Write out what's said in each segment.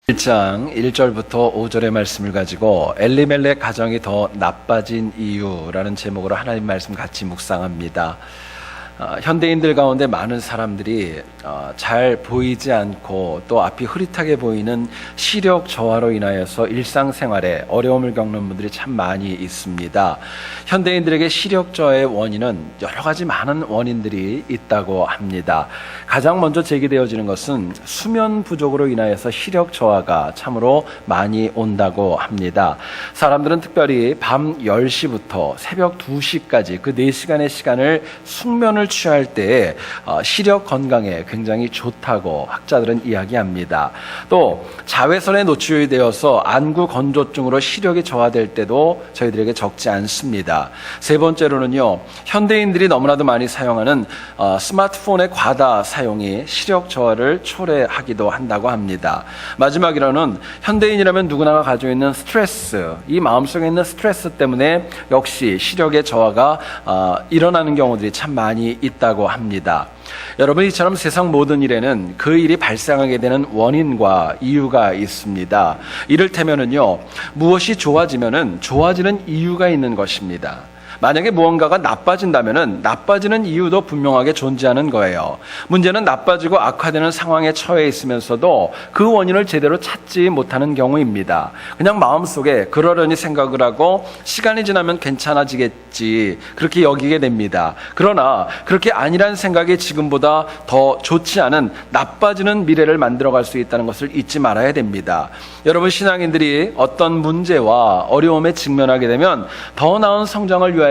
1장 1절부터 5절의 말씀을 가지고 엘리멜렉 가정이 더 나빠진 이유라는 제목으로 하나님 말씀 같이 묵상합니다. 현대인들 가운데 많은 사람들이 잘 보이지 않고 또 앞이 흐릿하게 보이는 시력 저하로 인하여서 일상생활에 어려움을 겪는 분들이 참 많이 있습니다. 현대인들에게 시력 저하의 원인은 여러 가지 많은 원인들이 있다고 합니다. 가장 먼저 제기되어지는 것은 수면 부족으로 인하여서 시력 저하가 참으로 많이 온다고 합니다. 사람들은 특별히 밤 10시부터 새벽 2시까지 그 4시간의 시간을 숙면을 취할 때에 시력 건강에 굉장히 좋다고 학자들은 이야기합니다. 또 자외선에 노출되어서 안구 건조증으로 시력이 저하될 때도 저희들에게 적지 않습니다. 세 번째로는요, 현대인들이 너무나도 많이 사용하는 스마트폰의 과다 사용이 시력 저하를 초래하기도 한다고 합니다. 마지막으로는 현대인이라면 누구나가 가지고 있는 스트레스, 이 마음속에 있는 스트레스 때문에 역시 시력의 저하가 일어나는 경우들이 참 많이 있다고 합니다. 여러분, 이처럼 세상 모든 일에는 그 일이 발생하게 되는 원인과 이유가 있습니다. 이를테면은요, 무엇이 좋아지면은 좋아지는 이유가 있는 것입니다. 만약에 무언가가 나빠진다면은 나빠지는 이유도 분명하게 존재하는 거예요. 문제는 나빠지고 악화되는 상황에 처해 있으면서도 그 원인을 제대로 찾지 못하는 경우입니다. 그냥 마음속에 그러려니 생각을 하고 시간이 지나면 괜찮아지겠지 그렇게 여기게 됩니다. 그러나 그렇게 아니란 생각이 지금보다 더 좋지 않은 나빠지는 미래를 만들어갈 수 있다는 것을 잊지 말아야 됩니다. 여러분, 신앙인들이 어떤 문제와 어려움에 직면하게 되면 더 나은 성장을 위하여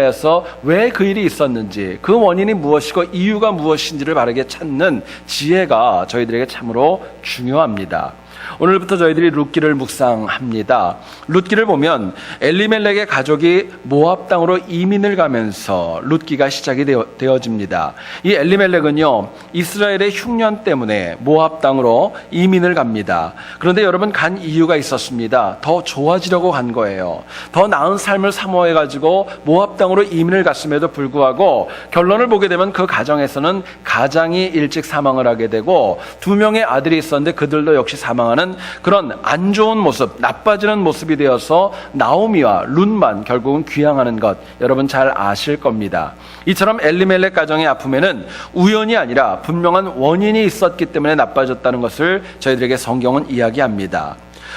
왜 그 일이 있었는지, 그 원인이 무엇이고 이유가 무엇인지를 바르게 찾는 지혜가 저희들에게 참으로 중요합니다. 오늘부터 저희들이 룻기를 묵상합니다. 룻기를 보면 엘리멜렉의 가족이 모압 땅으로 이민을 가면서 룻기가 시작이 되어집니다. 이 엘리멜렉은요, 이스라엘의 흉년 때문에 모압 땅으로 이민을 갑니다. 그런데 여러분, 간 이유가 있었습니다. 더 좋아지려고 간 거예요. 더 나은 삶을 사모해가지고 모압 땅으로 이민을 갔음에도 불구하고 결론을 보게 되면 그 가정에서는 가장이 일찍 사망을 하게 되고 2명의 아들이 있었는데 그들도 역시 사망하는 그런 안 좋은 모습, 나빠지는 모습이 되어서 나오미와 룻만 결국은 귀향하는 것, 여러분 잘 아실 겁니다. 이처럼 엘리멜렉 가정의 아픔에는 우연이 아니라 분명한 원인이 있었기 때문에 나빠졌다는 것을 저희들에게 성경은 이야기합니다.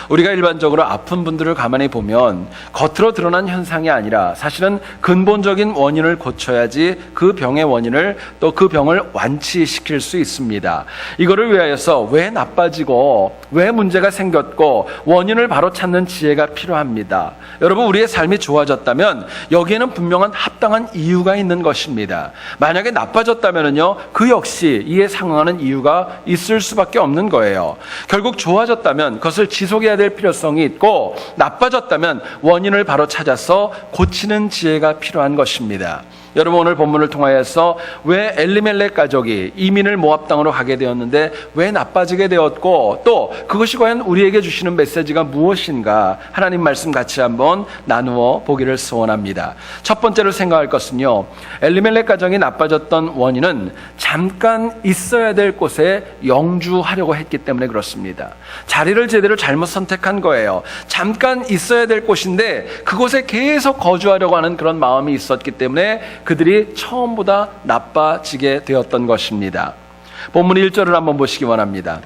우리가 일반적으로 아픈 분들을 가만히 보면 겉으로 드러난 현상이 아니라 사실은 근본적인 원인을 고쳐야지 그 병의 원인을, 또 그 병을 완치시킬 수 있습니다. 이거를 위하여서 왜 나빠지고 왜 문제가 생겼고 원인을 바로 찾는 지혜가 필요합니다. 여러분, 우리의 삶이 좋아졌다면 여기에는 분명한 합당한 이유가 있는 것입니다. 만약에 나빠졌다면요, 그 역시 이에 상응하는 이유가 있을 수밖에 없는 거예요. 결국 좋아졌다면 그것을 지속해야 될 필요성이 있고, 나빠졌다면 원인을 바로 찾아서 고치는 지혜가 필요한 것입니다. 여러분, 오늘 본문을 통하여서 왜 엘리멜렉 가족이 이민을 모압 땅으로 가게 되었는데 왜 나빠지게 되었고, 또 그것이 과연 우리에게 주시는 메시지가 무엇인가, 하나님 말씀 같이 한번 나누어 보기를 소원합니다. 첫 번째로 생각할 것은요, 엘리멜렉 가정이 나빠졌던 원인은 잠깐 있어야 될 곳에 영주하려고 했기 때문에 그렇습니다. 자리를 제대로 잘못 선택한 거예요. 잠깐 있어야 될 곳인데 그곳에 계속 거주하려고 하는 그런 마음이 있었기 때문에 그들이 처음보다 나빠지게 되었던 것입니다. 본문 1절을 한번 보시기 원합니다.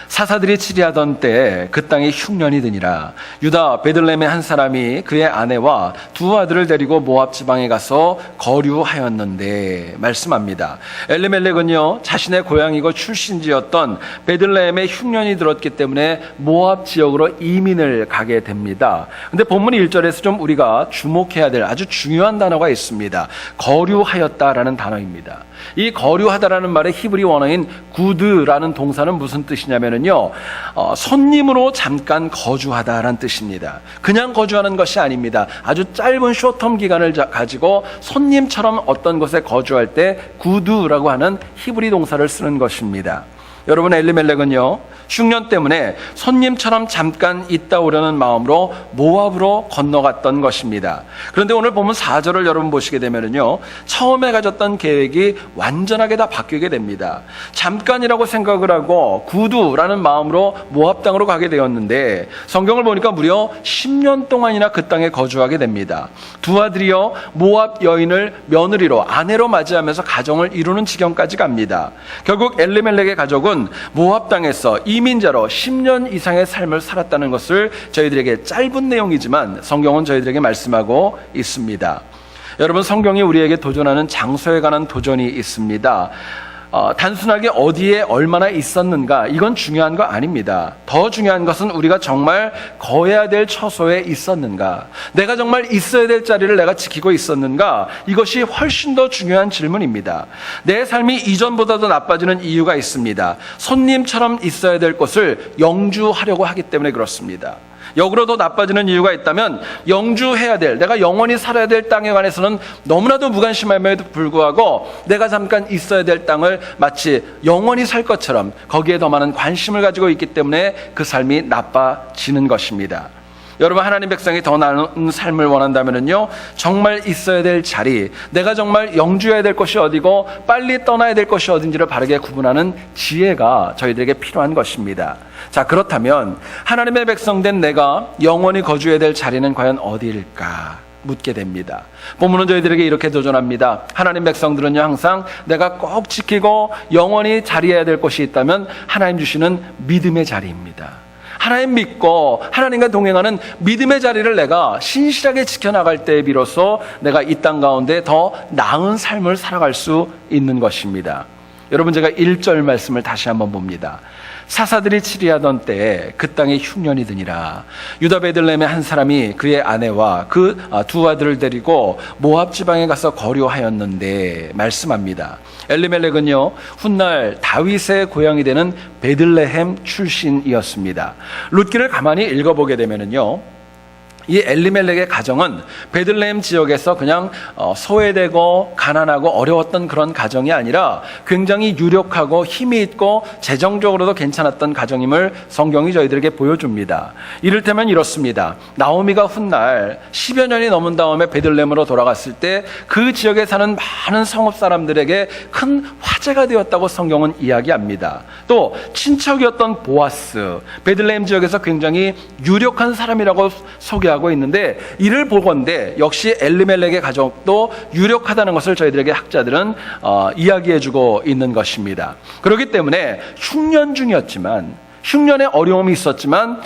사사들이 치리하던 때에 그 땅에 흉년이 드니라. 유다 베들레헴의 한 사람이 그의 아내와 2 아들을 데리고 모압 지방에 가서 거류하였는데, 말씀합니다. 엘리멜렉은요, 자신의 고향이고 출신지였던 베들레헴에 흉년이 들었기 때문에 모압 지역으로 이민을 가게 됩니다. 근데 본문 1절에서 좀 우리가 주목해야 될 아주 중요한 단어가 있습니다. 거류하였다라는 단어입니다. 이 거류하다라는 말의 히브리 원어인 구드라는 동사는 무슨 뜻이냐면요, 손님으로 잠깐 거주하다라는 뜻입니다. 그냥 거주하는 것이 아닙니다. 아주 짧은 숏텀 기간을 가지고 손님처럼 어떤 곳에 거주할 때 구드라고 하는 히브리 동사를 쓰는 것입니다. 여러분, 엘리멜렉은요, 흉년 때문에 손님처럼 잠깐 있다 오려는 마음으로 모압으로 건너갔던 것입니다. 그런데 오늘 보면 4절을 여러분 보시게 되면요, 처음에 가졌던 계획이 완전하게 다 바뀌게 됩니다. 잠깐이라고 생각을 하고 구두라는 마음으로 모압 땅으로 가게 되었는데, 성경을 보니까 무려 10년 동안이나 그 땅에 거주하게 됩니다. 두 아들이요, 모압 여인을 며느리로, 아내로 맞이하면서 가정을 이루는 지경까지 갑니다. 결국 엘리멜렉의 가족은 모압 땅에서 이민자로 10년 이상의 삶을 살았다는 것을 저희들에게, 짧은 내용이지만 성경은 저희들에게 말씀하고 있습니다. 여러분, 성경이 우리에게 도전하는 장소에 관한 도전이 있습니다. 단순하게 어디에 얼마나 있었는가, 이건 중요한 거 아닙니다. 더 중요한 것은 우리가 정말 거해야 될 처소에 있었는가, 내가 정말 있어야 될 자리를 내가 지키고 있었는가, 이것이 훨씬 더 중요한 질문입니다. 내 삶이 이전보다도 나빠지는 이유가 있습니다. 손님처럼 있어야 될 곳을 영주하려고 하기 때문에 그렇습니다. 역으로 더 나빠지는 이유가 있다면, 영주해야 될, 내가 영원히 살아야 될 땅에 관해서는 너무나도 무관심함에도 불구하고 내가 잠깐 있어야 될 땅을 마치 영원히 살 것처럼 거기에 더 많은 관심을 가지고 있기 때문에 그 삶이 나빠지는 것입니다. 여러분, 하나님 백성이 더 나은 삶을 원한다면요, 정말 있어야 될 자리, 내가 정말 영주해야 될 것이 어디고 빨리 떠나야 될 것이 어딘지를 바르게 구분하는 지혜가 저희들에게 필요한 것입니다. 자, 그렇다면 하나님의 백성된 내가 영원히 거주해야 될 자리는 과연 어디일까 묻게 됩니다. 본문은 저희들에게 이렇게 도전합니다. 하나님 백성들은요, 항상 내가 꼭 지키고 영원히 자리해야 될 곳이 있다면 하나님 주시는 믿음의 자리입니다. 하나님 믿고 하나님과 동행하는 믿음의 자리를 내가 신실하게 지켜나갈 때 비로소 내가 이 땅 가운데 더 나은 삶을 살아갈 수 있는 것입니다. 여러분, 제가 1절 말씀을 다시 한번 봅니다. 사사들이 치리하던 때에 그 땅에 흉년이 드니라. 유다 베들레헴의 한 사람이 그의 아내와 그 두 아들을 데리고 모압 지방에 가서 거류하였는데, 말씀합니다. 엘리멜렉은요, 훗날 다윗의 고향이 되는 베들레헴 출신이었습니다. 룻기를 가만히 읽어보게 되면은요, 이 엘리멜렉의 가정은 베들레헴 지역에서 그냥 소외되고 가난하고 어려웠던 그런 가정이 아니라 굉장히 유력하고 힘이 있고 재정적으로도 괜찮았던 가정임을 성경이 저희들에게 보여줍니다. 이를테면 이렇습니다. 나오미가 훗날 10여 년이 넘은 다음에 베들레헴으로 돌아갔을 때 그 지역에 사는 많은 성읍 사람들에게 큰 화제가 되었다고 성경은 이야기합니다. 또 친척이었던 보아스, 베들레헴 지역에서 굉장히 유력한 사람이라고 소개하고 있는데, 이를 보건대 역시 엘리멜렉의 가족도 유력하다는 것을 저희들에게 학자들은 이야기해주고 있는 것입니다. 그렇기 때문에 흉년 중이었지만, 흉년에 어려움이 있었지만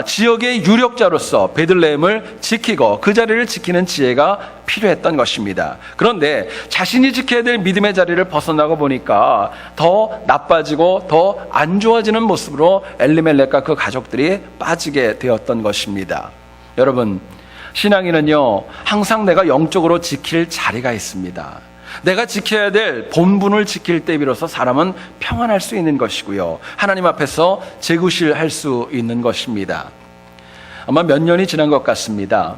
지역의 유력자로서 베들레헴을 지키고 그 자리를 지키는 지혜가 필요했던 것입니다. 그런데 자신이 지켜야 될 믿음의 자리를 벗어나고 보니까 더 나빠지고 더 안 좋아지는 모습으로 엘리멜렉과 그 가족들이 빠지게 되었던 것입니다. 여러분, 신앙인은요, 항상 내가 영적으로 지킬 자리가 있습니다. 내가 지켜야 될 본분을 지킬 때 비로소 사람은 평안할 수 있는 것이고요, 하나님 앞에서 재구실할 수 있는 것입니다. 아마 몇 년이 지난 것 같습니다.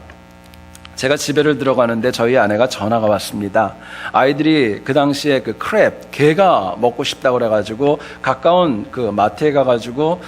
제가 집에를 들어가는데 저희 아내가 전화가 왔습니다. 아이들이 그 당시에 그 크랩, 게가 먹고 싶다고 그래가지고 가까운 그 마트에 가가지고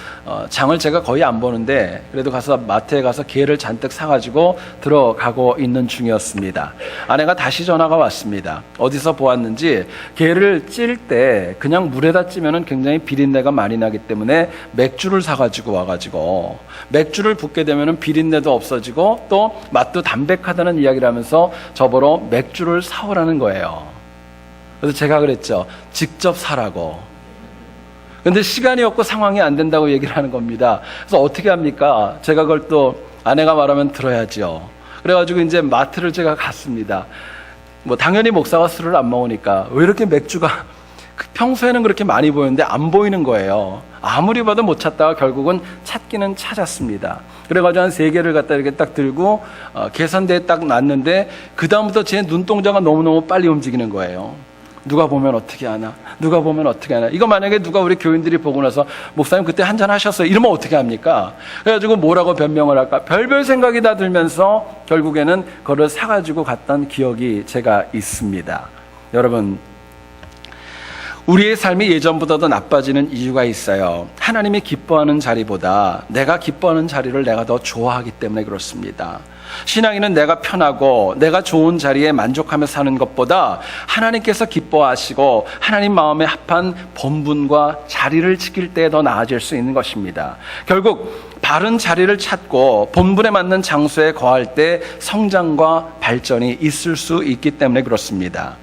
장을 제가 거의 안 보는데 그래도 가서 마트에 가서 게를 잔뜩 사가지고 들어가고 있는 중이었습니다. 아내가 다시 전화가 왔습니다. 어디서 보았는지 게를 찔 때 그냥 물에다 찌면은 굉장히 비린내가 많이 나기 때문에 맥주를 사가지고 와가지고 맥주를 붓게 되면은 비린내도 없어지고 또 맛도 담백하다는 이야기를 하면서 저보러 맥주를 사오라는 거예요. 그래서 제가 그랬죠. 직접 사라고. 근데 시간이 없고 상황이 안 된다고 얘기를 하는 겁니다. 그래서 어떻게 합니까? 제가 그걸 또 아내가 말하면 들어야죠. 그래가지고 이제 마트를 제가 갔습니다. 뭐 당연히 목사가 술을 안 먹으니까 왜 이렇게 맥주가 평소에는 그렇게 많이 보였는데 안 보이는 거예요. 아무리 봐도 못 찾다가 결국은 찾기는 찾았습니다. 그래가지고 한 3개를 갖다 이렇게 딱 들고 계산대에 딱 놨는데 그 다음부터 제 눈동자가 너무너무 빨리 움직이는 거예요. 누가 보면 어떻게 하나? 누가 보면 어떻게 하나? 이거 만약에 누가 우리 교인들이 보고 나서 목사님 그때 한잔 하셨어요, 이러면 어떻게 합니까? 그래가지고 뭐라고 변명을 할까? 별별 생각이 다 들면서 결국에는 그걸 사가지고 갔던 기억이 제가 있습니다. 여러분, 우리의 삶이 예전보다도 나빠지는 이유가 있어요. 하나님이 기뻐하는 자리보다 내가 기뻐하는 자리를 내가 더 좋아하기 때문에 그렇습니다. 신앙인은 내가 편하고 내가 좋은 자리에 만족하며 사는 것보다 하나님께서 기뻐하시고 하나님 마음에 합한 본분과 자리를 지킬 때 더 나아질 수 있는 것입니다. 결국 바른 자리를 찾고 본분에 맞는 장소에 거할 때 성장과 발전이 있을 수 있기 때문에 그렇습니다.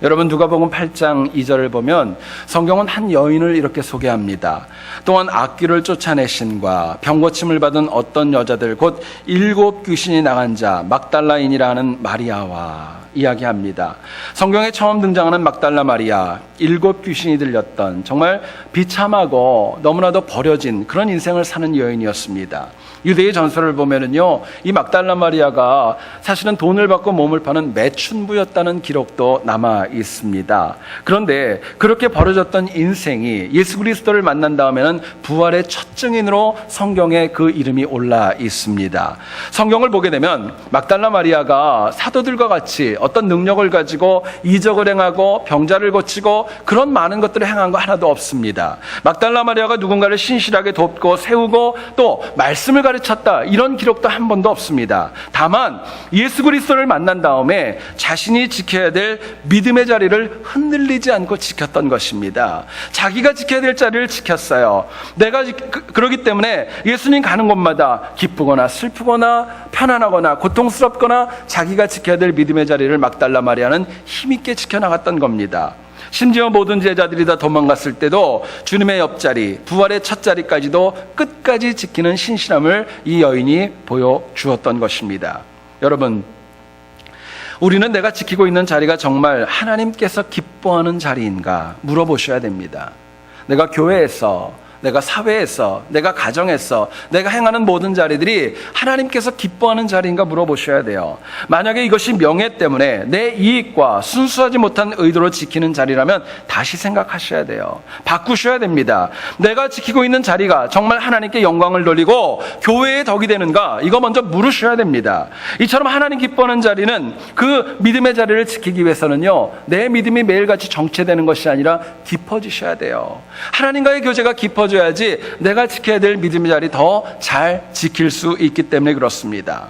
여러분, 누가복음 8장 2절을 보면 성경은 한 여인을 이렇게 소개합니다. 또한 악귀를 쫓아내신과 병고침을 받은 어떤 여자들 곧 7 귀신이 나간 자 막달라인이라는 마리아와 이야기합니다. 성경에 처음 등장하는 막달라 마리아, 7 귀신이 들렸던 정말 비참하고 너무나도 버려진 그런 인생을 사는 여인이었습니다. 유대의 전설을 보면은요, 이 막달라 마리아가 사실은 돈을 받고 몸을 파는 매춘부였다는 기록도 남아 있습니다. 그런데 그렇게 벌어졌던 인생이 예수 그리스도를 만난 다음에는 부활의 첫 증인으로 성경에 그 이름이 올라 있습니다. 성경을 보게 되면 막달라 마리아가 사도들과 같이 어떤 능력을 가지고 이적을 행하고 병자를 고치고 그런 많은 것들을 행한 거 하나도 없습니다. 막달라 마리아가 누군가를 신실하게 돕고 세우고 또 말씀을 가르쳤다, 이런 기록도 한 번도 없습니다. 다만 예수 그리스도를 만난 다음에 자신이 지켜야 될 믿음의 자리를 흔들리지 않고 지켰던 것입니다. 자기가 지켜야 될 자리를 지켰어요. 내가 그러기 때문에 예수님 가는 곳마다 기쁘거나 슬프거나 편안하거나 고통스럽거나 자기가 지켜야 될 믿음의 자리를 막달라 마리아는 힘있게 지켜나갔던 겁니다. 심지어 모든 제자들이 다 도망갔을 때도 주님의 옆자리, 부활의 첫 자리까지도 끝까지 지키는 신실함을 이 여인이 보여주었던 것입니다. 여러분, 우리는 내가 지키고 있는 자리가 정말 하나님께서 기뻐하는 자리인가 물어보셔야 됩니다. 내가 교회에서, 내가 사회에서, 내가 가정에서 내가 행하는 모든 자리들이 하나님께서 기뻐하는 자리인가 물어보셔야 돼요. 만약에 이것이 명예 때문에 내 이익과 순수하지 못한 의도로 지키는 자리라면 다시 생각하셔야 돼요. 바꾸셔야 됩니다. 내가 지키고 있는 자리가 정말 하나님께 영광을 돌리고 교회의 덕이 되는가, 이거 먼저 물으셔야 됩니다. 이처럼 하나님 기뻐하는 자리는, 그 믿음의 자리를 지키기 위해서는요, 내 믿음이 매일같이 정체되는 것이 아니라 깊어지셔야 돼요. 하나님과의 교제가 깊어져야지 내가 지켜야 될 믿음의 자리 더 잘 지킬 수 있기 때문에 그렇습니다.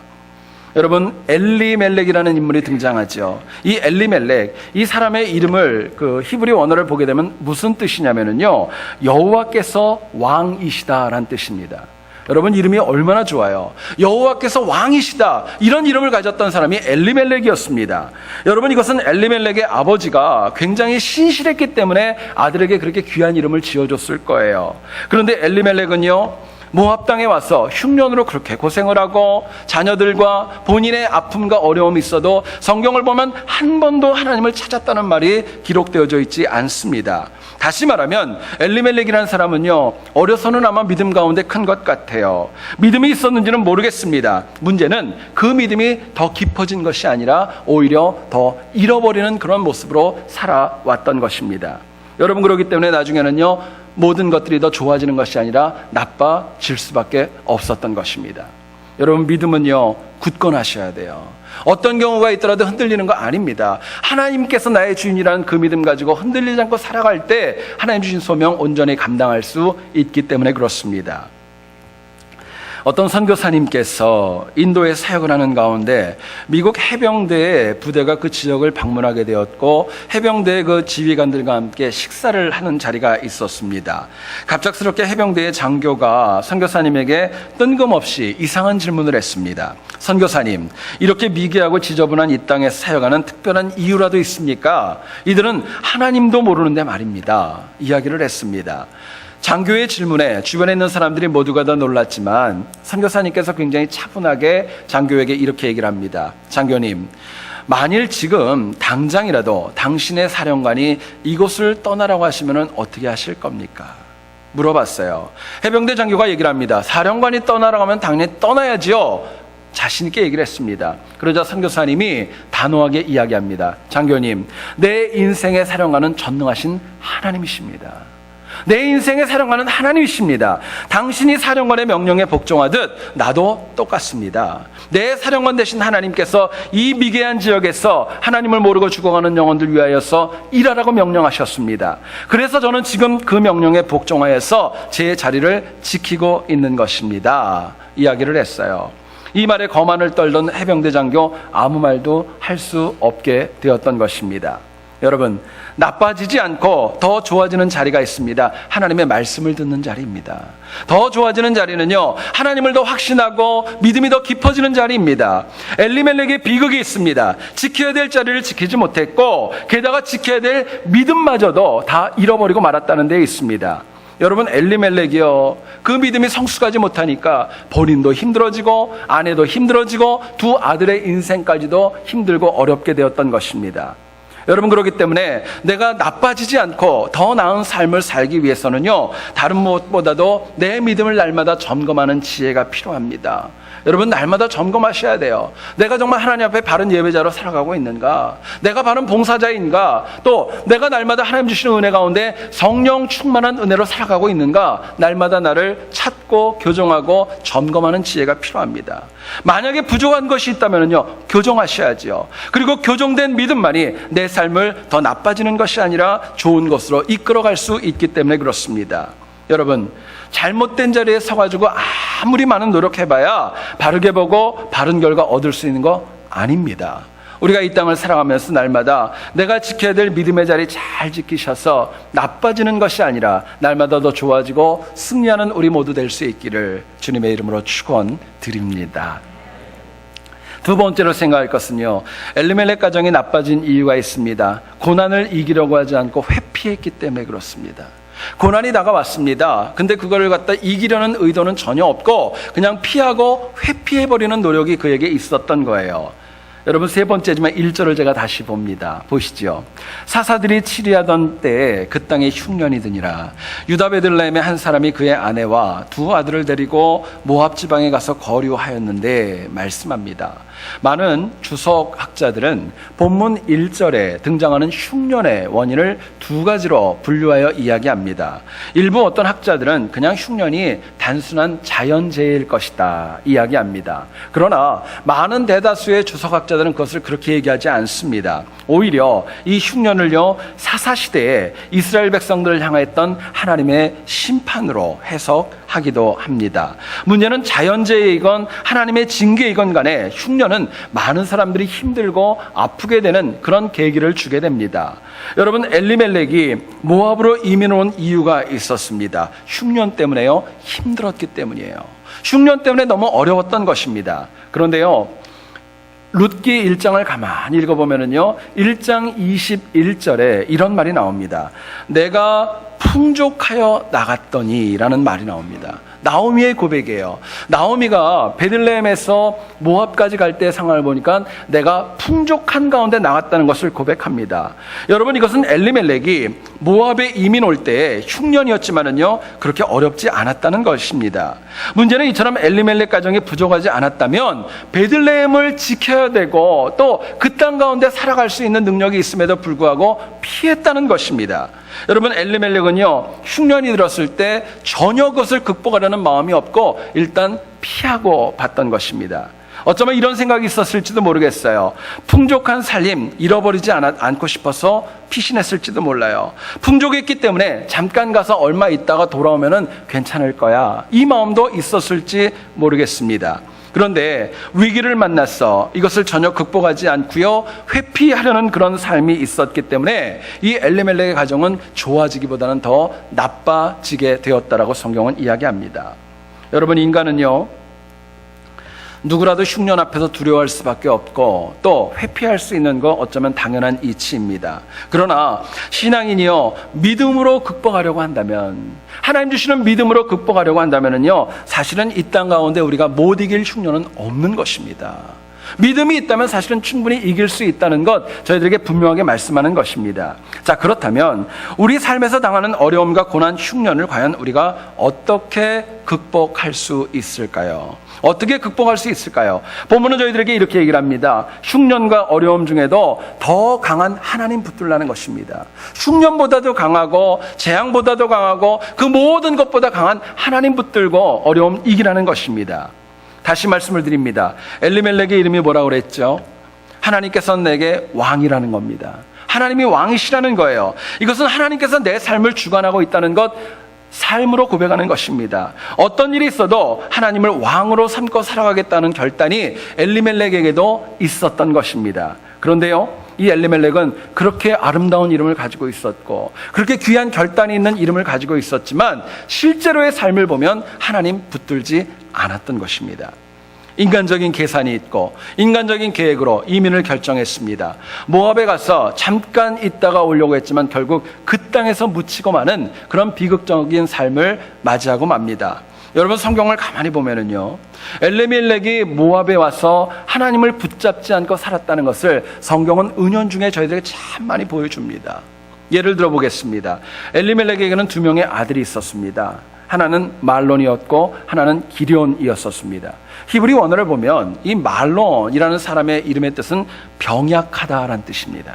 여러분, 엘리멜렉이라는 인물이 등장하죠. 이 엘리멜렉, 이 사람의 이름을 그 히브리 원어를 보게 되면 무슨 뜻이냐면요, 여호와께서 왕이시다라는 뜻입니다. 여러분, 이름이 얼마나 좋아요. 여호와께서 왕이시다, 이런 이름을 가졌던 사람이 엘리멜렉이었습니다. 여러분, 이것은 엘리멜렉의 아버지가 굉장히 신실했기 때문에 아들에게 그렇게 귀한 이름을 지어줬을 거예요. 그런데 엘리멜렉은요, 모압 땅에 와서 흉년으로 그렇게 고생을 하고 자녀들과 본인의 아픔과 어려움이 있어도 성경을 보면 한 번도 하나님을 찾았다는 말이 기록되어져 있지 않습니다. 다시 말하면 엘리멜렉이라는 사람은요, 어려서는 아마 믿음 가운데 큰 것 같아요. 믿음이 있었는지는 모르겠습니다. 문제는 그 믿음이 더 깊어진 것이 아니라 오히려 더 잃어버리는 그런 모습으로 살아왔던 것입니다. 여러분, 그렇기 때문에 나중에는요, 모든 것들이 더 좋아지는 것이 아니라 나빠질 수밖에 없었던 것입니다. 여러분, 믿음은요, 굳건하셔야 돼요. 어떤 경우가 있더라도 흔들리는 거 아닙니다. 하나님께서 나의 주인이라는 그 믿음 가지고 흔들리지 않고 살아갈 때 하나님 주신 소명 온전히 감당할 수 있기 때문에 그렇습니다. 어떤 선교사님께서 인도에 사역을 하는 가운데 미국 해병대의 부대가 그 지역을 방문하게 되었고, 해병대의 그 지휘관들과 함께 식사를 하는 자리가 있었습니다. 갑작스럽게 해병대의 장교가 선교사님에게 뜬금없이 이상한 질문을 했습니다. 선교사님, 이렇게 미개하고 지저분한 이 땅에 사역하는 특별한 이유라도 있습니까? 이들은 하나님도 모르는데 말입니다. 이야기를 했습니다. 장교의 질문에 주변에 있는 사람들이 모두가 다 놀랐지만 선교사님께서 굉장히 차분하게 장교에게 이렇게 얘기를 합니다. 장교님, 만일 지금 당장이라도 당신의 사령관이 이곳을 떠나라고 하시면 어떻게 하실 겁니까? 물어봤어요. 해병대 장교가 얘기를 합니다. 사령관이 떠나라고 하면 당연히 떠나야지요. 자신 있게 얘기를 했습니다. 그러자 선교사님이 단호하게 이야기합니다. 장교님, 내 인생의 사령관은 전능하신 하나님이십니다. 내 인생에 사령하는 하나님이십니다. 당신이 사령관의 명령에 복종하듯 나도 똑같습니다. 내 사령관 되신 하나님께서 이 미개한 지역에서 하나님을 모르고 죽어가는 영혼들 위하여서 일하라고 명령하셨습니다. 그래서 저는 지금 그 명령에 복종하여서 제 자리를 지키고 있는 것입니다. 이야기를 했어요. 이 말에 거만을 떨던 해병대 장교 아무 말도 할 수 없게 되었던 것입니다. 여러분, 나빠지지 않고 더 좋아지는 자리가 있습니다. 하나님의 말씀을 듣는 자리입니다. 더 좋아지는 자리는요, 하나님을 더 확신하고 믿음이 더 깊어지는 자리입니다. 엘리멜렉의 비극이 있습니다. 지켜야 될 자리를 지키지 못했고, 게다가 지켜야 될 믿음마저도 다 잃어버리고 말았다는 데 있습니다. 여러분, 엘리멜렉이요, 그 믿음이 성숙하지 못하니까 본인도 힘들어지고 아내도 힘들어지고 두 아들의 인생까지도 힘들고 어렵게 되었던 것입니다. 여러분, 그렇기 때문에 내가 나빠지지 않고 더 나은 삶을 살기 위해서는요, 다른 무엇보다도 내 믿음을 날마다 점검하는 지혜가 필요합니다. 여러분, 날마다 점검하셔야 돼요. 내가 정말 하나님 앞에 바른 예배자로 살아가고 있는가? 내가 바른 봉사자인가? 또 내가 날마다 하나님 주시는 은혜 가운데 성령 충만한 은혜로 살아가고 있는가? 날마다 나를 찾고 교정하고 점검하는 지혜가 필요합니다. 만약에 부족한 것이 있다면요, 교정하셔야지요. 그리고 교정된 믿음만이 내 삶을 더 나빠지는 것이 아니라 좋은 것으로 이끌어갈 수 있기 때문에 그렇습니다. 여러분, 잘못된 자리에 서가지고 아무리 많은 노력해봐야 바르게 보고 바른 결과 얻을 수 있는 거 아닙니다. 우리가 이 땅을 살아가면서 날마다 내가 지켜야 될 믿음의 자리 잘 지키셔서 나빠지는 것이 아니라 날마다 더 좋아지고 승리하는 우리 모두 될 수 있기를 주님의 이름으로 축원드립니다. 두 번째로 생각할 것은요, 엘리멜렉 가정이 나빠진 이유가 있습니다. 고난을 이기려고 하지 않고 회피했기 때문에 그렇습니다. 고난이 다가왔습니다. 근데 그거를 갖다 이기려는 의도는 전혀 없고 그냥 피하고 회피해버리는 노력이 그에게 있었던 거예요. 여러분, 세 번째지만 1절을 제가 다시 봅니다. 보시죠. 사사들이 치리하던 때에 그 땅에 흉년이 드니라. 유다 베들레헴의 한 사람이 그의 아내와 두 아들을 데리고 모압 지방에 가서 거류하였는데 말씀합니다. 많은 주석학자들은 본문 1절에 등장하는 흉년의 원인을 두 가지로 분류하여 이야기합니다. 일부 어떤 학자들은 그냥 흉년이 단순한 자연재해일 것이다 이야기합니다. 그러나 많은 대다수의 주석학자들은 그것을 그렇게 얘기하지 않습니다. 오히려 이 흉년을요, 사사시대에 이스라엘 백성들을 향했던 하나님의 심판으로 해석하기도 합니다. 문제는 자연재해이건 하나님의 징계이건 간에 흉년은 많은 사람들이 힘들고 아프게 되는 그런 계기를 주게 됩니다. 여러분, 엘리멜렉이 모압으로 이민 온 이유가 있었습니다. 흉년 때문에요, 힘들었기 때문이에요. 흉년 때문에 너무 어려웠던 것입니다. 그런데요, 룻기 1장을 가만히 읽어보면은요, 1장 21절에 이런 말이 나옵니다. 내가 풍족하여 나갔더니 라는 말이 나옵니다. 나오미의 고백이에요. 나오미가 베들레헴에서 모압까지 갈 때 상황을 보니까 내가 풍족한 가운데 나갔다는 것을 고백합니다. 여러분, 이것은 엘리멜렉이 모압에 이민 올 때 흉년이었지만은요, 그렇게 어렵지 않았다는 것입니다. 문제는 이처럼 엘리멜렉 가정이 부족하지 않았다면 베들레헴을 지켜야 되고 또 그 땅 가운데 살아갈 수 있는 능력이 있음에도 불구하고 피했다는 것입니다. 여러분, 엘리멜렉은요, 흉년이 들었을 때 전혀 그것을 극복하려는 마음이 없고 일단 피하고 봤던 것입니다. 어쩌면 이런 생각이 있었을지도 모르겠어요. 풍족한 살림 잃어버리지 않고 싶어서 피신했을지도 몰라요. 풍족했기 때문에 잠깐 가서 얼마 있다가 돌아오면은 괜찮을 거야, 이 마음도 있었을지 모르겠습니다. 그런데 위기를 만났어 이것을 전혀 극복하지 않고요, 회피하려는 그런 삶이 있었기 때문에 이 엘리멜렉의 가정은 좋아지기보다는 더 나빠지게 되었다라고 성경은 이야기합니다. 여러분, 인간은요, 누구라도 흉년 앞에서 두려워할 수밖에 없고 또 회피할 수 있는 거 어쩌면 당연한 이치입니다. 그러나 신앙인이요, 믿음으로 극복하려고 한다면, 하나님 주시는 믿음으로 극복하려고 한다면요, 사실은 이 땅 가운데 우리가 못 이길 흉년은 없는 것입니다. 믿음이 있다면 사실은 충분히 이길 수 있다는 것 저희들에게 분명하게 말씀하는 것입니다. 자, 그렇다면 우리 삶에서 당하는 어려움과 고난, 흉년을 과연 우리가 어떻게 극복할 수 있을까요? 어떻게 극복할 수 있을까요? 본문은 저희들에게 이렇게 얘기를 합니다. 흉년과 어려움 중에도 더 강한 하나님 붙들라는 것입니다. 흉년보다도 강하고 재앙보다도 강하고 그 모든 것보다 강한 하나님 붙들고 어려움 이기라는 것입니다. 다시 말씀을 드립니다. 엘리멜렉의 이름이 뭐라고 그랬죠? 하나님께서는 내게 왕이라는 겁니다. 하나님이 왕이시라는 거예요. 이것은 하나님께서 내 삶을 주관하고 있다는 것, 삶으로 고백하는 것입니다. 어떤 일이 있어도 하나님을 왕으로 삼고 살아가겠다는 결단이 엘리멜렉에게도 있었던 것입니다. 그런데요, 이 엘리멜렉은 그렇게 아름다운 이름을 가지고 있었고 그렇게 귀한 결단이 있는 이름을 가지고 있었지만 실제로의 삶을 보면 하나님 붙들지 않았던 것입니다. 인간적인 계산이 있고 인간적인 계획으로 이민을 결정했습니다. 모압에 가서 잠깐 있다가 오려고 했지만 결국 그 땅에서 묻히고 마는 그런 비극적인 삶을 맞이하고 맙니다. 여러분, 성경을 가만히 보면은요, 엘리멜렉이 모압에 와서 하나님을 붙잡지 않고 살았다는 것을 성경은 은연중에 저희들에게 참 많이 보여줍니다. 예를 들어 보겠습니다. 엘리멜렉에게는 두 명의 아들이 있었습니다. 하나는 말론이었고 하나는 기럧이었었습니다. 히브리 원어를 보면 이 말론이라는 사람의 이름의 뜻은 병약하다라는 뜻입니다.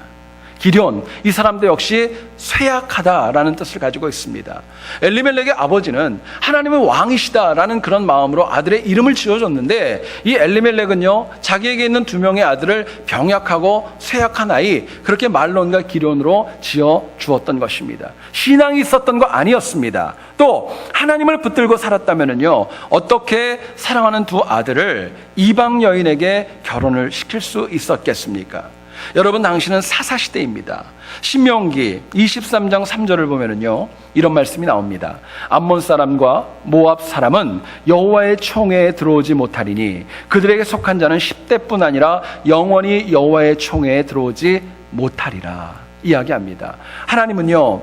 기럧, 이 사람도 역시 쇠약하다라는 뜻을 가지고 있습니다. 엘리멜렉의 아버지는 하나님은 왕이시다라는 그런 마음으로 아들의 이름을 지어줬는데 이 엘리멜렉은요, 자기에게 있는 두 명의 아들을 병약하고 쇠약한 아이, 그렇게 말론과 기럧으로 지어주었던 것입니다. 신앙이 있었던 거 아니었습니다. 또 하나님을 붙들고 살았다면요, 어떻게 사랑하는 두 아들을 이방 여인에게 결혼을 시킬 수 있었겠습니까? 여러분, 당시는 사사시대입니다. 신명기 23장 3절을 보면은요, 이런 말씀이 나옵니다. 암몬 사람과 모압 사람은 여호와의 총회에 들어오지 못하리니 그들에게 속한 자는 10대뿐 아니라 영원히 여호와의 총회에 들어오지 못하리라 이야기합니다. 하나님은요,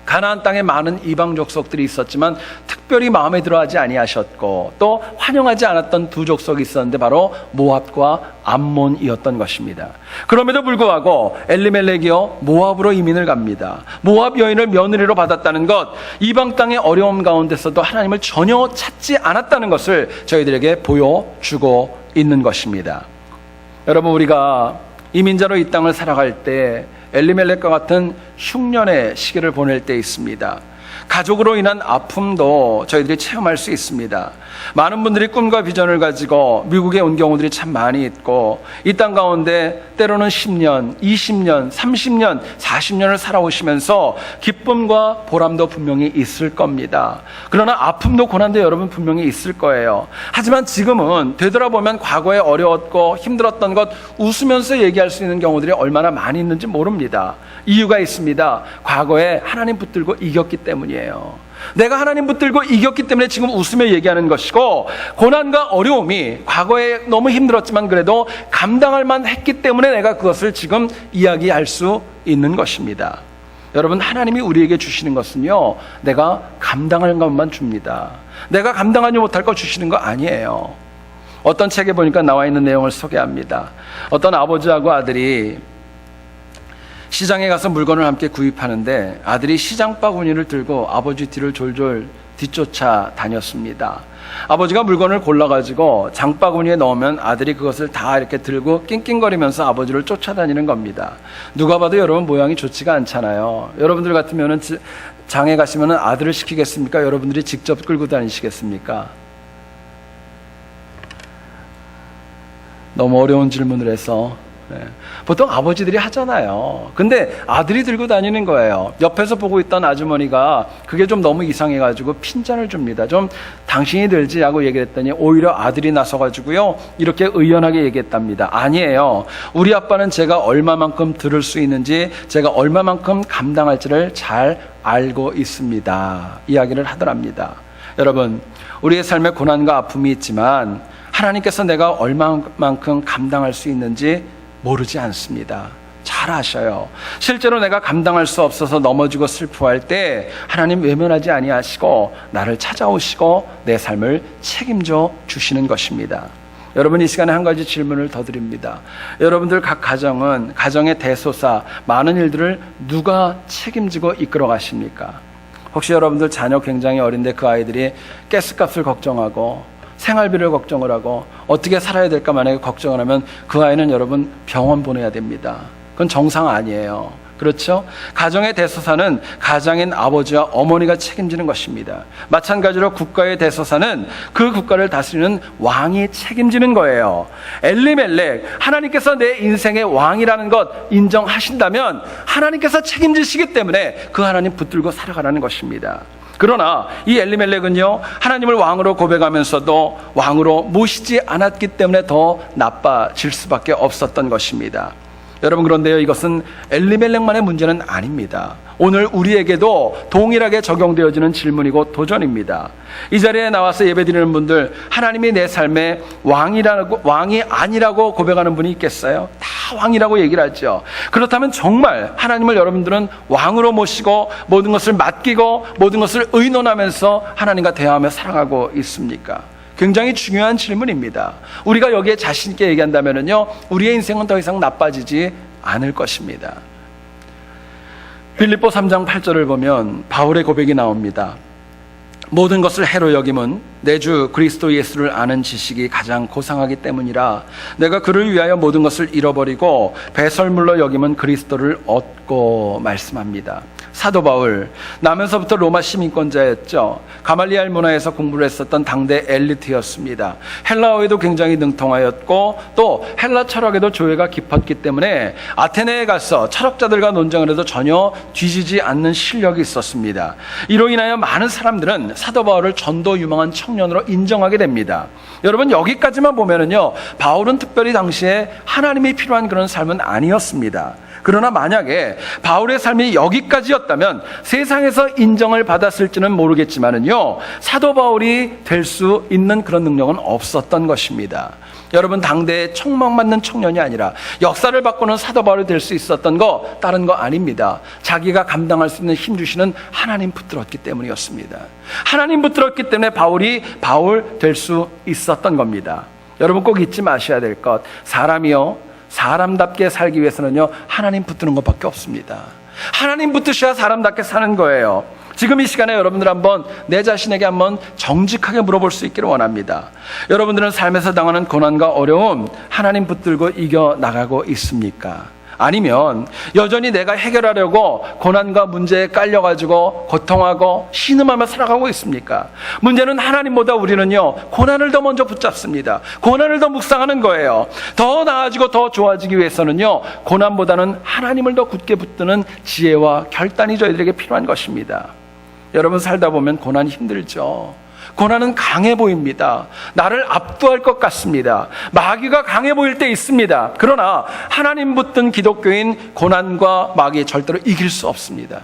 가나안 땅에 많은 이방 족속들이 있었지만 특별히 마음에 들어하지 아니하셨고 또 환영하지 않았던 두 족속이 있었는데 바로 모압과 암몬이었던 것입니다. 그럼에도 불구하고 엘리멜렉이요, 모압으로 이민을 갑니다. 모압 여인을 며느리로 받았다는 것, 이방 땅의 어려움 가운데서도 하나님을 전혀 찾지 않았다는 것을 저희들에게 보여주고 있는 것입니다. 여러분, 우리가 이민자로 이 땅을 살아갈 때 엘리멜렉과 같은 흉년의 시기를 보낼 때 있습니다. 가족으로 인한 아픔도 저희들이 체험할 수 있습니다. 많은 분들이 꿈과 비전을 가지고 미국에 온 경우들이 참 많이 있고 이 땅 가운데 때로는 10년, 20년, 30년, 40년을 살아오시면서 기쁨과 보람도 분명히 있을 겁니다. 그러나 아픔도 고난도 여러분 분명히 있을 거예요. 하지만 지금은 되돌아보면 과거에 어려웠고 힘들었던 것 웃으면서 얘기할 수 있는 경우들이 얼마나 많이 있는지 모릅니다. 이유가 있습니다. 과거에 하나님 붙들고 이겼기 때문이에요. 내가 하나님 붙들고 이겼기 때문에 지금 웃으며 얘기하는 것이고, 고난과 어려움이 과거에 너무 힘들었지만 그래도 감당할 만했기 때문에 내가 그것을 지금 이야기할 수 있는 것입니다. 여러분, 하나님이 우리에게 주시는 것은요, 내가 감당할 것만 줍니다. 내가 감당하지 못할 거 주시는 거 아니에요. 어떤 책에 보니까 나와 있는 내용을 소개합니다. 어떤 아버지하고 아들이 시장에 가서 물건을 함께 구입하는데 아들이 시장 바구니를 들고 아버지 뒤를 졸졸 뒤쫓아 다녔습니다. 아버지가 물건을 골라가지고 장바구니에 넣으면 아들이 그것을 다 이렇게 들고 낑낑거리면서 아버지를 쫓아다니는 겁니다. 누가 봐도 여러분 모양이 좋지가 않잖아요. 여러분들 같으면 장에 가시면 아들을 시키겠습니까? 여러분들이 직접 끌고 다니시겠습니까? 너무 어려운 질문을 해서 보통 아버지들이 하잖아요. 근데 아들이 들고 다니는 거예요. 옆에서 보고 있던 아주머니가 그게 좀 너무 이상해가지고 핀잔을 줍니다. 좀 당신이 들지 하고 얘기했더니 오히려 아들이 나서가지고요, 이렇게 의연하게 얘기했답니다. 아니에요. 우리 아빠는 제가 얼마만큼 들을 수 있는지, 제가 얼마만큼 감당할지를 잘 알고 있습니다. 이야기를 하더랍니다. 여러분, 우리의 삶에 고난과 아픔이 있지만 하나님께서 내가 얼마만큼 감당할 수 있는지 모르지 않습니다. 잘 아셔요. 실제로 내가 감당할 수 없어서 넘어지고 슬퍼할 때 하나님 외면하지 아니하시고 나를 찾아오시고 내 삶을 책임져 주시는 것입니다. 여러분, 이 시간에 한 가지 질문을 더 드립니다. 여러분들 각 가정은 가정의 대소사, 많은 일들을 누가 책임지고 이끌어 가십니까? 혹시 여러분들 자녀 굉장히 어린데 그 아이들이 가스값을 걱정하고 생활비를 걱정을 하고 어떻게 살아야 될까 만약에 걱정을 하면 그 아이는 여러분 병원 보내야 됩니다. 그건 정상 아니에요. 그렇죠? 가정의 대소사는 가장인 아버지와 어머니가 책임지는 것입니다. 마찬가지로 국가의 대소사는 그 국가를 다스리는 왕이 책임지는 거예요. 엘리멜렉, 하나님께서 내 인생의 왕이라는 것 인정하신다면 하나님께서 책임지시기 때문에 그 하나님 붙들고 살아가라는 것입니다. 그러나 이 엘리멜렉은요, 하나님을 왕으로 고백하면서도 왕으로 모시지 않았기 때문에 더 나빠질 수밖에 없었던 것입니다. 여러분, 그런데요, 이것은 엘리멜렉만의 문제는 아닙니다. 오늘 우리에게도 동일하게 적용되어지는 질문이고 도전입니다. 이 자리에 나와서 예배드리는 분들, 하나님이 내 삶의 왕이 아니라고 고백하는 분이 있겠어요? 다 왕이라고 얘기를 하죠. 그렇다면 정말 하나님을 여러분들은 왕으로 모시고 모든 것을 맡기고 모든 것을 의논하면서 하나님과 대화하며 살아가고 있습니까? 굉장히 중요한 질문입니다. 우리가 여기에 자신 있게 얘기한다면요, 우리의 인생은 더 이상 나빠지지 않을 것입니다. 빌립보 3장 8절을 보면 바울의 고백이 나옵니다. 모든 것을 해로 여김은 내 주 그리스도 예수를 아는 지식이 가장 고상하기 때문이라. 내가 그를 위하여 모든 것을 잃어버리고 배설물로 여김은 그리스도를 얻고 말씀합니다. 사도 바울, 나면서부터 로마 시민권자였죠. 가말리알 문화에서 공부를 했었던 당대 엘리트였습니다. 헬라어에도 굉장히 능통하였고 또 헬라 철학에도 조예가 깊었기 때문에 아테네에 가서 철학자들과 논쟁을 해도 전혀 뒤지지 않는 실력이 있었습니다. 이로 인하여 많은 사람들은 사도 바울을 전도 유망한 청년으로 인정하게 됩니다. 여러분, 여기까지만 보면은요, 바울은 특별히 당시에 하나님이 필요한 그런 삶은 아니었습니다. 그러나 만약에 바울의 삶이 여기까지였다면 세상에서 인정을 받았을지는 모르겠지만은요, 사도 바울이 될 수 있는 그런 능력은 없었던 것입니다. 여러분, 당대의 촉망받는 청년이 아니라 역사를 바꾸는 사도 바울이 될 수 있었던 거 다른 거 아닙니다. 자기가 감당할 수 있는 힘 주시는 하나님 붙들었기 때문이었습니다. 하나님 붙들었기 때문에 바울이 바울 될 수 있었던 겁니다. 여러분, 꼭 잊지 마셔야 될 것, 사람이요, 사람답게 살기 위해서는요, 하나님 붙드는 것밖에 없습니다. 하나님 붙드셔야 사람답게 사는 거예요. 지금 이 시간에 여러분들 한번 내 자신에게 한번 정직하게 물어볼 수 있기를 원합니다. 여러분들은 삶에서 당하는 고난과 어려움 하나님 붙들고 이겨나가고 있습니까? 아니면 여전히 내가 해결하려고 고난과 문제에 깔려가지고 고통하고 신음하며 살아가고 있습니까? 문제는 하나님보다 우리는요, 고난을 더 먼저 붙잡습니다. 고난을 더 묵상하는 거예요. 더 나아지고 더 좋아지기 위해서는요, 고난보다는 하나님을 더 굳게 붙드는 지혜와 결단이 저희들에게 필요한 것입니다. 여러분, 살다 보면 고난이 힘들죠. 고난은 강해 보입니다. 나를 압도할 것 같습니다. 마귀가 강해 보일 때 있습니다. 그러나 하나님 붙든 기독교인 고난과 마귀 절대로 이길 수 없습니다.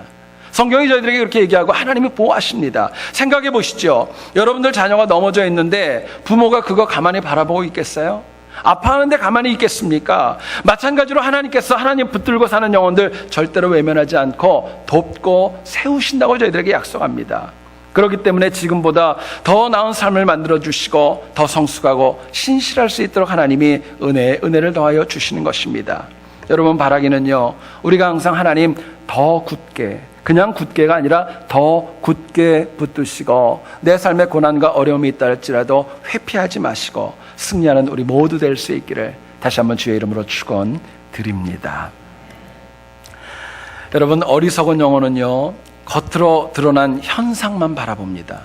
성경이 저희들에게 그렇게 얘기하고 하나님이 보호하십니다. 생각해 보시죠. 여러분들 자녀가 넘어져 있는데 부모가 그거 가만히 바라보고 있겠어요? 아파하는데 가만히 있겠습니까? 마찬가지로 하나님께서 하나님 붙들고 사는 영혼들 절대로 외면하지 않고 돕고 세우신다고 저희들에게 약속합니다. 그렇기 때문에 지금보다 더 나은 삶을 만들어주시고 더 성숙하고 신실할 수 있도록 하나님이 은혜를 더하여 주시는 것입니다. 여러분, 바라기는요, 우리가 항상 하나님 더 굳게, 그냥 굳게가 아니라 더 굳게 붙드시고 내 삶에 고난과 어려움이 있다 할지라도 회피하지 마시고 승리하는 우리 모두 될 수 있기를 다시 한번 주의 이름으로 축원드립니다. 여러분, 어리석은 영혼은요, 겉으로 드러난 현상만 바라봅니다.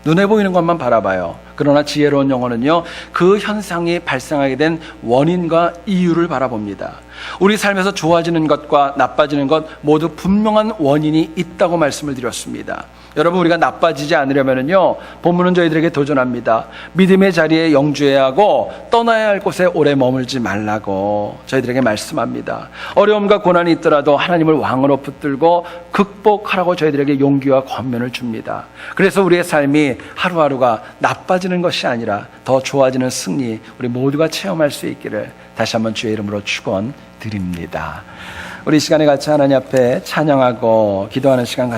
눈에 보이는 것만 바라봐요. 그러나 지혜로운 영혼은요, 그 현상이 발생하게 된 원인과 이유를 바라봅니다. 우리 삶에서 좋아지는 것과 나빠지는 것 모두 분명한 원인이 있다고 말씀을 드렸습니다. 여러분, 우리가 나빠지지 않으려면요, 본문은 저희들에게 도전합니다. 믿음의 자리에 영주해야 하고 떠나야 할 곳에 오래 머물지 말라고 저희들에게 말씀합니다. 어려움과 고난이 있더라도 하나님을 왕으로 붙들고 극복하라고 저희들에게 용기와 권면을 줍니다. 그래서 우리의 삶이 하루하루가 나빠지는 것이 아니라 더 좋아지는 승리 우리 모두가 체험할 수 있기를 다시 한번 주의 이름으로 축원드립니다. 우리 이 시간에 같이 하나님 앞에 찬양하고 기도하는 시간